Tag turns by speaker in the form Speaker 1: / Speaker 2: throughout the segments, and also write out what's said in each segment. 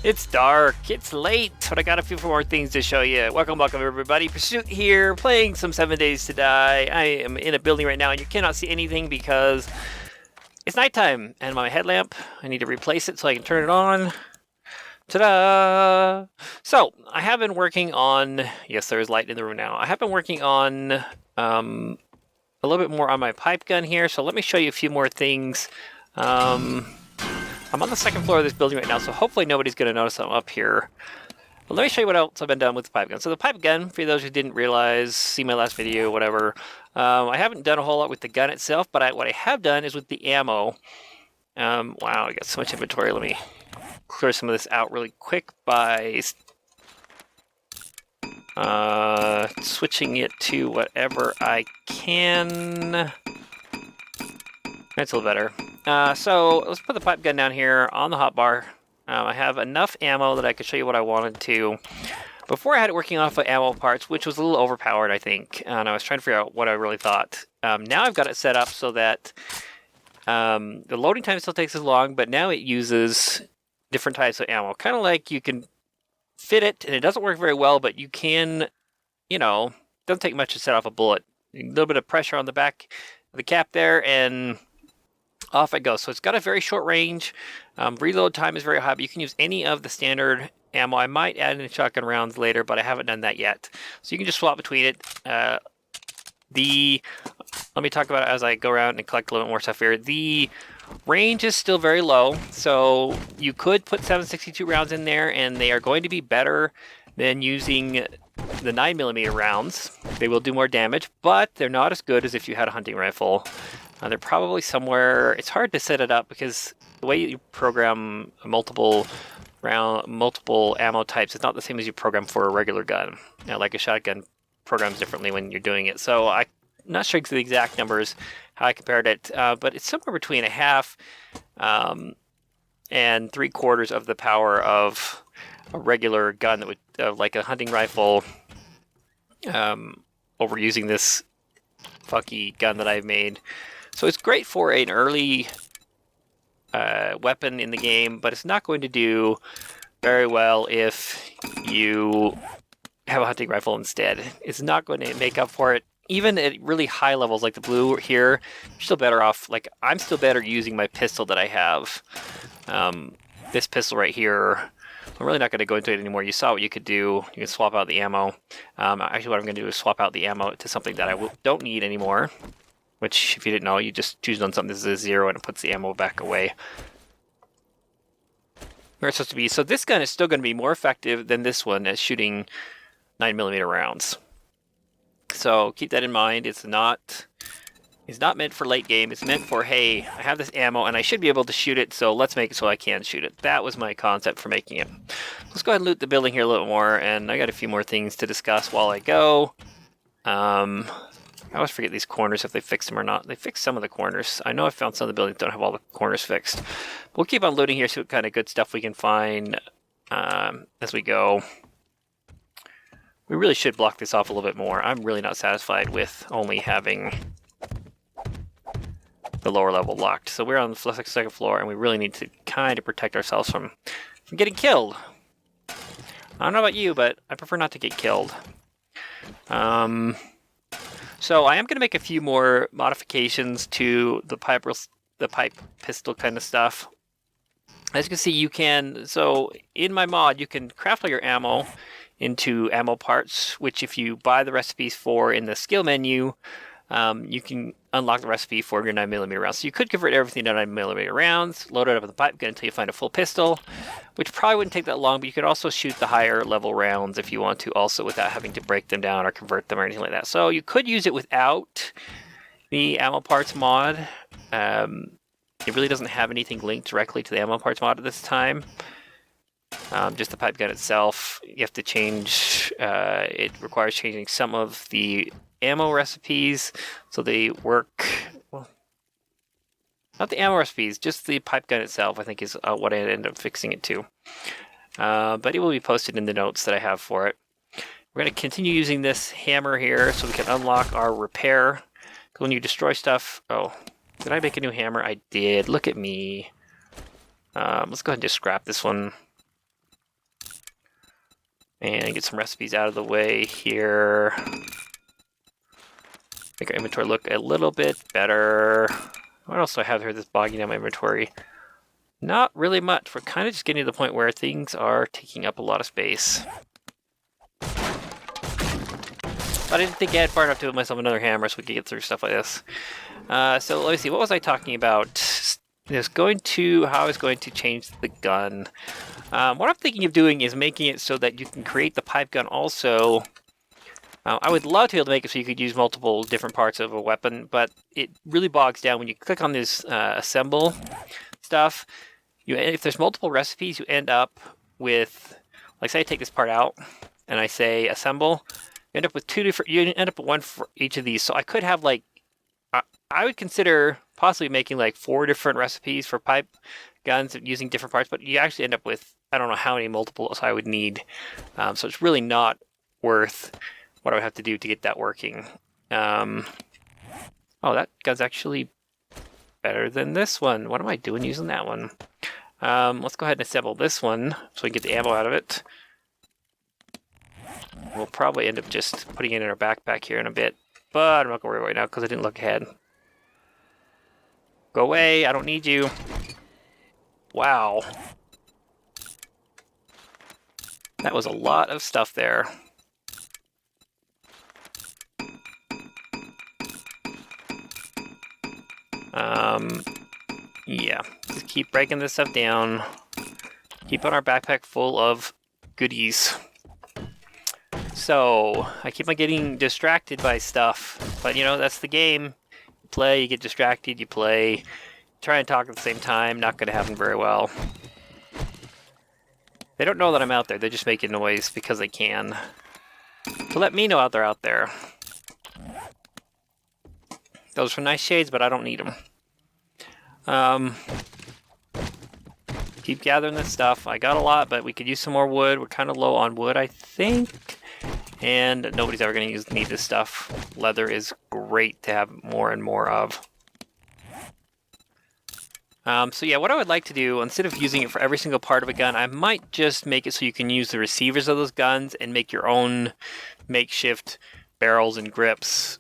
Speaker 1: It's dark, it's late, but I got a few more things to show you. Welcome everybody. Pursuit here, playing some 7 Days to Die. I am in a building right now and you cannot see anything because it's nighttime and my headlamp, I need to replace it so I can turn it on. Ta-da! So, I have been working on, yes there is light in the room now, I have been working on a little bit more on my pipe gun here, so let me show you a few more things. I'm on the second floor of this building right now, so hopefully nobody's going to notice I'm up here. But let me show you what else I've been done with the pipe gun. So the pipe gun, for those who didn't realize, see my last video, whatever, I haven't done a whole lot with the gun itself, but what I have done is with the ammo. Wow, I got so much inventory. Let me clear some of this out really quick by switching it to whatever I can. That's a little better. So let's put the pipe gun down here on the hotbar. I have enough ammo that I could show you what I wanted to. Before I had it working off of ammo parts, which was a little overpowered, I think, and I was trying to figure out what I really thought. Now I've got it set up so that the loading time still takes as long, but now it uses different types of ammo. Kind of like you can fit it, and it doesn't work very well, but you can, you know, doesn't take much to set off a bullet. A little bit of pressure on the back of the cap there, and off it goes. So it's got a very short range. Reload time is very high, but you can use any of the standard ammo. I might add in shotgun rounds later, but I haven't done that yet. So you can just swap between it. Let me talk about it as I go around and collect a little bit more stuff here. The range is still very low, so you could put 7.62 rounds in there, and they are going to be better than using the 9mm rounds. They will do more damage, but they're not as good as if you had a hunting rifle. They're probably somewhere. It's hard to set it up because the way you program multiple ammo types is not the same as you program for a regular gun. Like a shotgun programs differently when you're doing it. So I'm not sure the exact numbers how I compared it, but it's somewhere between a half and 3/4 of the power of a regular gun that would like a hunting rifle. Over using this fucky gun that I've made. So it's great for an early weapon in the game, but it's not going to do very well if you have a hunting rifle instead. It's not going to make up for it. Even at really high levels like the blue here, you're still better off. Like, I'm still better using my pistol that I have. This pistol right here, I'm really not going to go into it anymore. You saw what you could do. You can swap out the ammo. Actually, what I'm going to do is swap out the ammo to something that I don't need anymore. Which, if you didn't know, you just choose on something that says 0 and it puts the ammo back away. Where it's supposed to be. So this gun is still going to be more effective than this one at shooting 9mm rounds. So keep that in mind. It's not meant for late game. It's meant for, hey, I have this ammo and I should be able to shoot it, so let's make it so I can shoot it. That was my concept for making it. Let's go ahead and loot the building here a little more, and I got a few more things to discuss while I go. I always forget these corners if they fixed them or not. They fixed some of the corners. I know I found some of the buildings don't have all the corners fixed. We'll keep on looting here, see what kind of good stuff we can find as we go. We really should block this off a little bit more. I'm really not satisfied with only having the lower level locked. So we're on the second floor, and we really need to kind of protect ourselves from getting killed. I don't know about you, but I prefer not to get killed. So I am going to make a few more modifications to the pipe pistol kind of stuff. As you can see, you can, so in my mod, you can craft all your ammo into ammo parts, which if you buy the recipes for in the skill menu, you can unlock the recipe for your 9mm rounds. So you could convert everything to 9mm rounds, load it up with a pipe gun until you find a full pistol, which probably wouldn't take that long, but you could also shoot the higher level rounds if you want to also without having to break them down or convert them or anything like that. So you could use it without the ammo parts mod. It really doesn't have anything linked directly to the ammo parts mod at this time. Just the pipe gun itself, you have to change, it requires changing some of the ammo recipes so they work, well, not the ammo recipes, just the pipe gun itself I think is what I ended up fixing it to. But it will be posted in the notes that I have for it. We're going to continue using this hammer here so we can unlock our repair. When you destroy stuff, oh, did I make a new hammer? I did, look at me. Let's go ahead and just scrap this one. And get some recipes out of the way here. Make our inventory look a little bit better. What else do I have here that's bogging down my inventory? Not really much. We're kind of just getting to the point where things are taking up a lot of space. But I didn't think I had far enough to put myself another hammer so we could get through stuff like this. So let me see. What was I talking about? How I was going to change the gun. What I'm thinking of doing is making it so that you can create the pipe gun also. I would love to be able to make it so you could use multiple different parts of a weapon, but it really bogs down when you click on this assemble stuff. If there's multiple recipes, you end up with, like, say I take this part out and I say assemble, you end up with you end up with one for each of these. So I could have, like, I would consider possibly making like 4 different recipes for pipe guns using different parts, but you actually end up with, I don't know how many multiples I would need. So it's really not worth what I would have to do to get that working. Oh, that gun's actually better than this one. What am I doing using that one? Let's go ahead and assemble this one so we can get the ammo out of it. We'll probably end up just putting it in our backpack here in a bit, but I'm not going to worry right now because I didn't look ahead. Go away, I don't need you. Wow. That was a lot of stuff there. Yeah, just keep breaking this stuff down. Keep on our backpack full of goodies. So, I keep on getting distracted by stuff, but you know, that's the game. You play, you get distracted, you play. Try and talk at the same time, not going to happen very well. They don't know that I'm out there, they're just making noise because they can. So let me know they're out there. Those are nice shades, but I don't need them. Keep gathering this stuff. I got a lot, but we could use some more wood. We're kind of low on wood, I think. And nobody's ever going to need this stuff. Leather is great to have more and more of. So yeah, what I would like to do, instead of using it for every single part of a gun, I might just make it so you can use the receivers of those guns and make your own makeshift barrels and grips.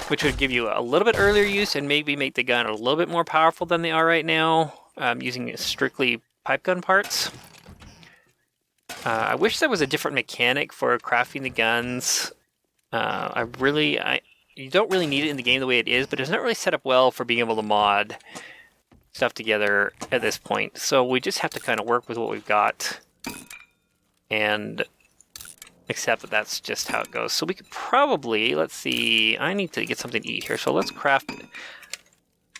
Speaker 1: Which would give you a little bit earlier use and maybe make the gun a little bit more powerful than they are right now, using strictly pipe gun parts. I wish there was a different mechanic for crafting the guns. You don't really need it in the game the way it is, but it's not really set up well for being able to mod stuff together at this point. So we just have to kind of work with what we've got and accept that that's just how it goes. So we could probably, let's see, I need to get something to eat here, so let's craft.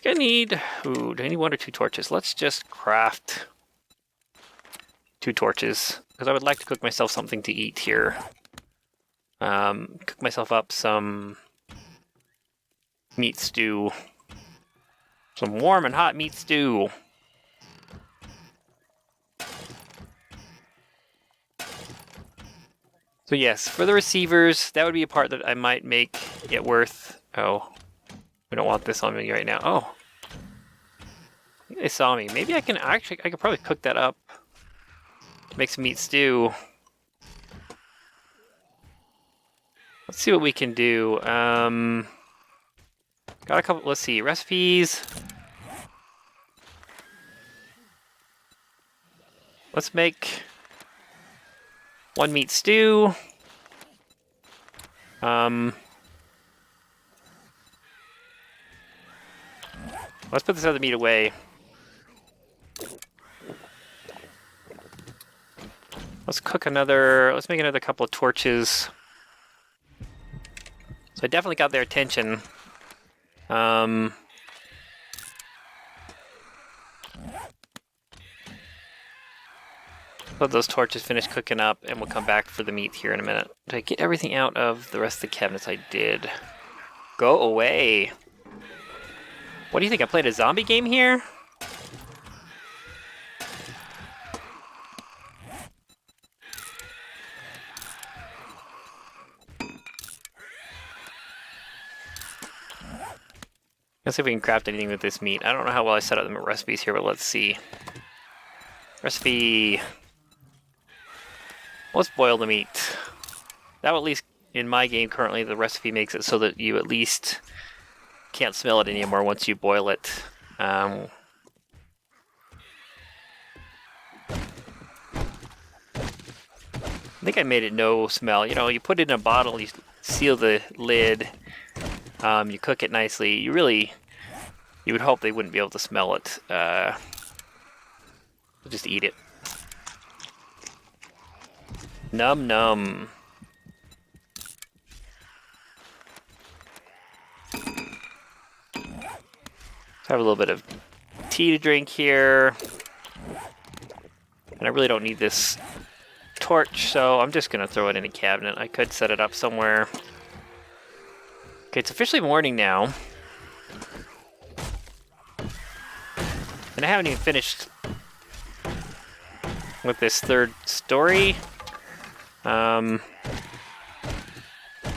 Speaker 1: Do I need 1 or 2 torches? Let's just craft 2 torches, because I would like to cook myself something to eat here. Cook myself up some meat stew. Some warm and hot meat stew. So yes, for the receivers, that would be a part that I might make it worth. Oh, we don't want this on me right now. Oh, they saw me. Maybe I could probably cook that up. Make some meat stew. Let's see what we can do. Got a couple, let's see, recipes. Let's make 1 meat stew. Let's put this other meat away. Let's make another couple of torches. So I definitely got their attention. Let those torches finish cooking up, and we'll come back for the meat here in a minute. Did I get everything out of the rest of the cabinets? I did. Go away. What do you think? I played a zombie game here? Let's see if we can craft anything with this meat. I don't know how well I set up the recipes here, but let's see. Recipe. Let's boil the meat. That will, at least in my game currently, the recipe makes it so that you at least can't smell it anymore once you boil it. I think I made it no smell. You know, you put it in a bottle, you seal the lid, you cook it nicely. You would hope they wouldn't be able to smell it. Just eat it. Num num. Have a little bit of tea to drink here. And I really don't need this torch, so I'm just going to throw it in a cabinet. I could set it up somewhere. Okay, it's officially morning now. And I haven't even finished with this third story.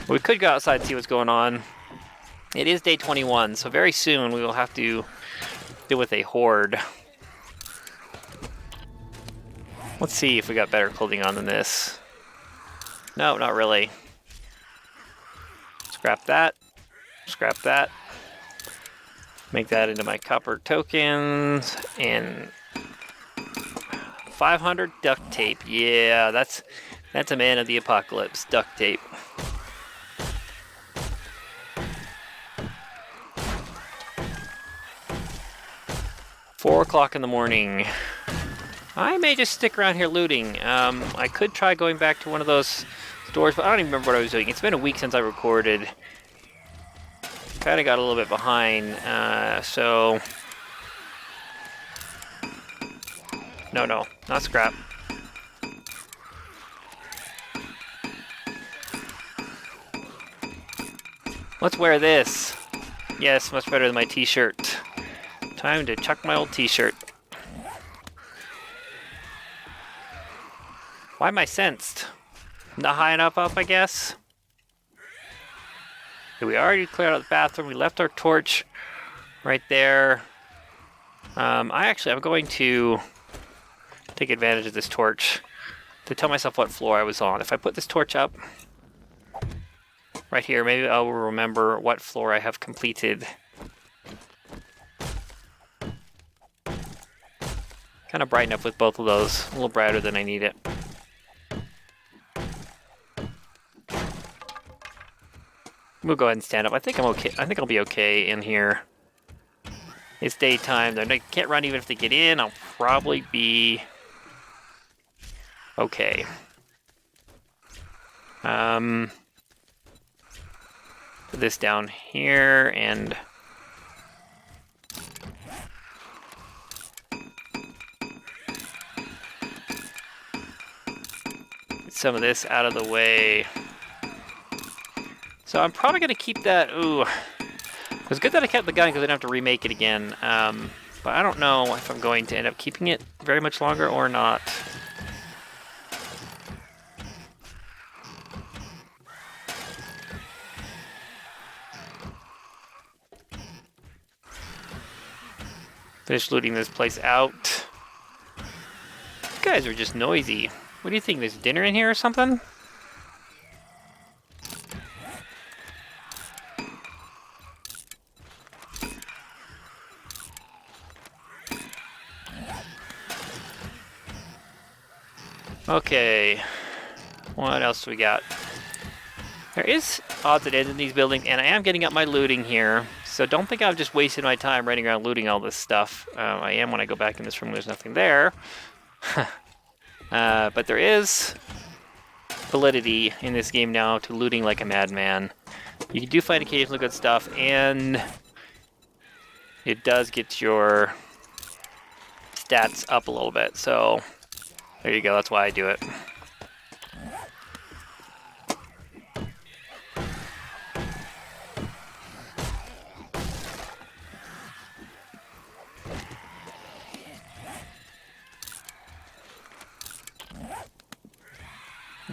Speaker 1: We could go outside and see what's going on. It is day 21, so very soon we will have to deal with a horde. Let's see if we got better clothing on than this. No, not really. Scrap that. Scrap that. Make that into my copper tokens. And 500 duct tape. Yeah, that's a man of the apocalypse. Duct tape. Four o'clock in the morning. I may just stick around here looting. I could try going back to one of those stores, but I don't even remember what I was doing. It's been a week since I recorded. Kind of got a little bit behind, so... No, not scrap. Let's wear this. Yes, much better than my t-shirt. Time to chuck my old t-shirt. Why am I sensed? Not high enough up, I guess. Okay, we already cleared out the bathroom. We left our torch right there. I'm going to take advantage of this torch to tell myself what floor I was on. If I put this torch up right here, maybe I will remember what floor I have completed. Kind of brighten up with both of those. A little brighter than I need it. We'll go ahead and stand up. I think I'm okay. I think I'll be okay in here. It's daytime. They can't run even if they get in. I'll probably be okay. Put this down here and get some of this out of the way. So I'm probably going to keep that. Ooh. It was good that I kept the gun because I didn't have to remake it again. But I don't know if I'm going to end up keeping it very much longer or not. Finish looting this place out. You guys are just noisy. What do you think? There's dinner in here or something? Okay, what else do we got? There is odds and ends in these buildings, and I am getting up my looting here, so don't think I've just wasted my time running around looting all this stuff. I am when I go back in this room, there's nothing there. But there is validity in this game now to looting like a madman. You do find occasional good stuff, and it does get your stats up a little bit, so... There you go, that's why I do it.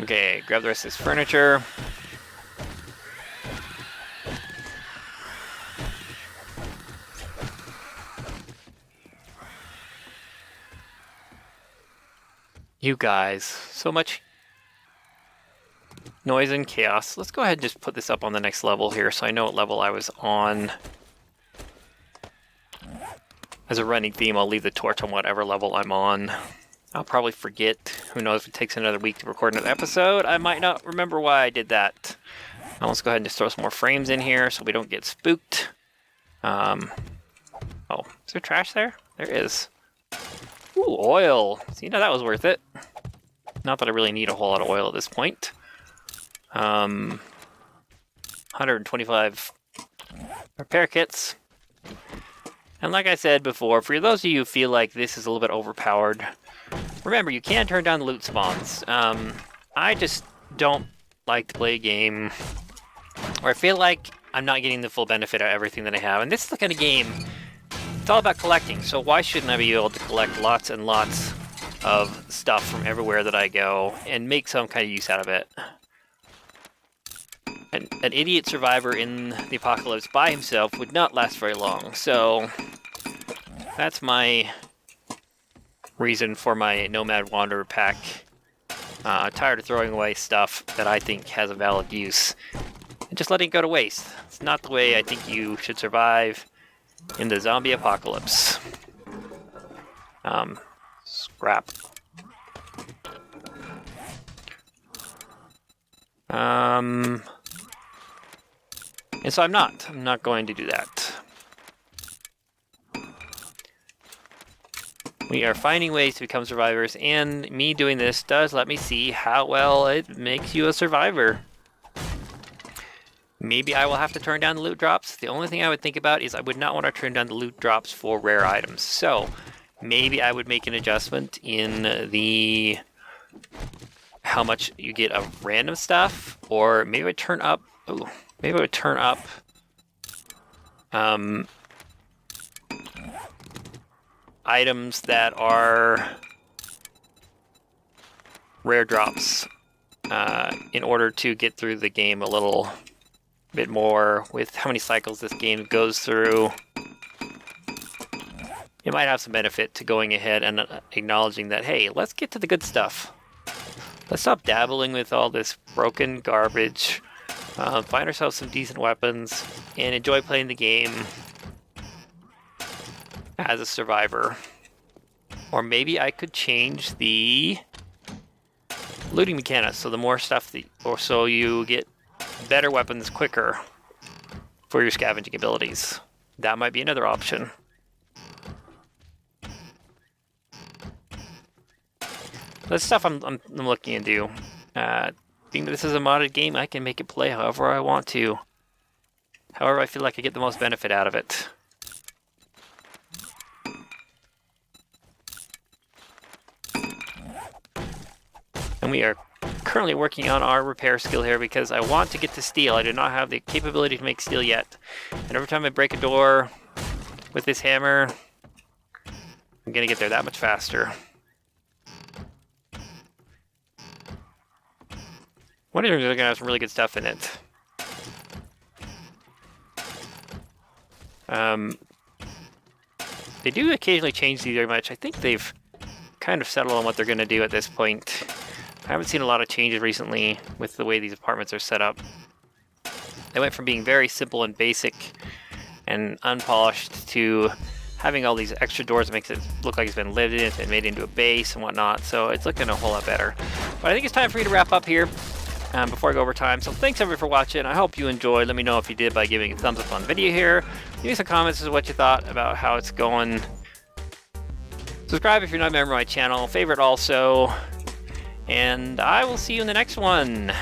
Speaker 1: Okay, grab the rest of this furniture. You guys, so much noise and chaos. Let's go ahead and just put this up on the next level here so I know what level I was on. As a running theme, I'll leave the torch on whatever level I'm on. I'll probably forget. Who knows if it takes another week to record another episode. I might not remember why I did that. Now let's go ahead and just throw some more frames in here so we don't get spooked. Oh, is there trash there? There is. Ooh, oil. So, you know, that was worth it. Not that I really need a whole lot of oil at this point. 125 repair kits. And like I said before, for those of you who feel like this is a little bit overpowered, remember, you can turn down the loot spawns. I just don't like to play a game where I feel like I'm not getting the full benefit of everything that I have. And this is the kind of game, it's all about collecting. So why shouldn't I be able to collect lots and lots of stuff from everywhere that I go and make some kind of use out of it? An idiot survivor in the apocalypse by himself would not last very long. So that's my reason for my Nomad Wanderer pack. Tired of throwing away stuff that I think has a valid use and just letting it go to waste. It's not the way I think you should survive in the zombie apocalypse. Scrap. And so I'm not going to do that. We are finding ways to become survivors, and me doing this does let me see how well it makes you a survivor. Maybe I will have to turn down the loot drops. The only thing I would think about is I would not want to turn down the loot drops for rare items. So maybe I would make an adjustment in the how much you get of random stuff, or maybe I would turn up. Ooh, maybe I would turn up. Items that are rare drops in order to get through the game a little bit more with how many cycles this game goes through. It might have some benefit to going ahead and acknowledging that, hey, let's get to the good stuff. Let's stop dabbling with all this broken garbage, find ourselves some decent weapons, and enjoy playing the game as a survivor. Or maybe I could change the looting mechanics, so the more stuff or so you get better weapons quicker for your scavenging abilities. That might be another option. That's stuff I'm looking into. Being that this is a modded game, I can make it play however I want to. However I feel like I get the most benefit out of it. And we are currently working on our repair skill here because I want to get to steel. I do not have the capability to make steel yet. And every time I break a door with this hammer, I'm going to get there that much faster. One of them is going to have some really good stuff in it. They do occasionally change these very much. I think they've kind of settled on what they're going to do at this point. I haven't seen a lot of changes recently with the way these apartments are set up. They went from being very simple and basic and unpolished to having all these extra doors that makes it look like it's been lived in, it's been made into a base and whatnot, so it's looking a whole lot better. But I think it's time for me to wrap up here before I go over time. So thanks everybody for watching. I hope you enjoyed. Let me know if you did by giving a thumbs up on the video here. Leave me some comments as to what you thought about how it's going. Subscribe if you're not a member of my channel. Favorite also. And I will see you in the next one.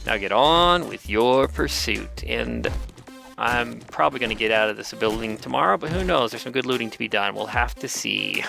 Speaker 1: Now get on with your pursuit. And I'm probably going to get out of this building tomorrow, but who knows? There's some good looting to be done. We'll have to see.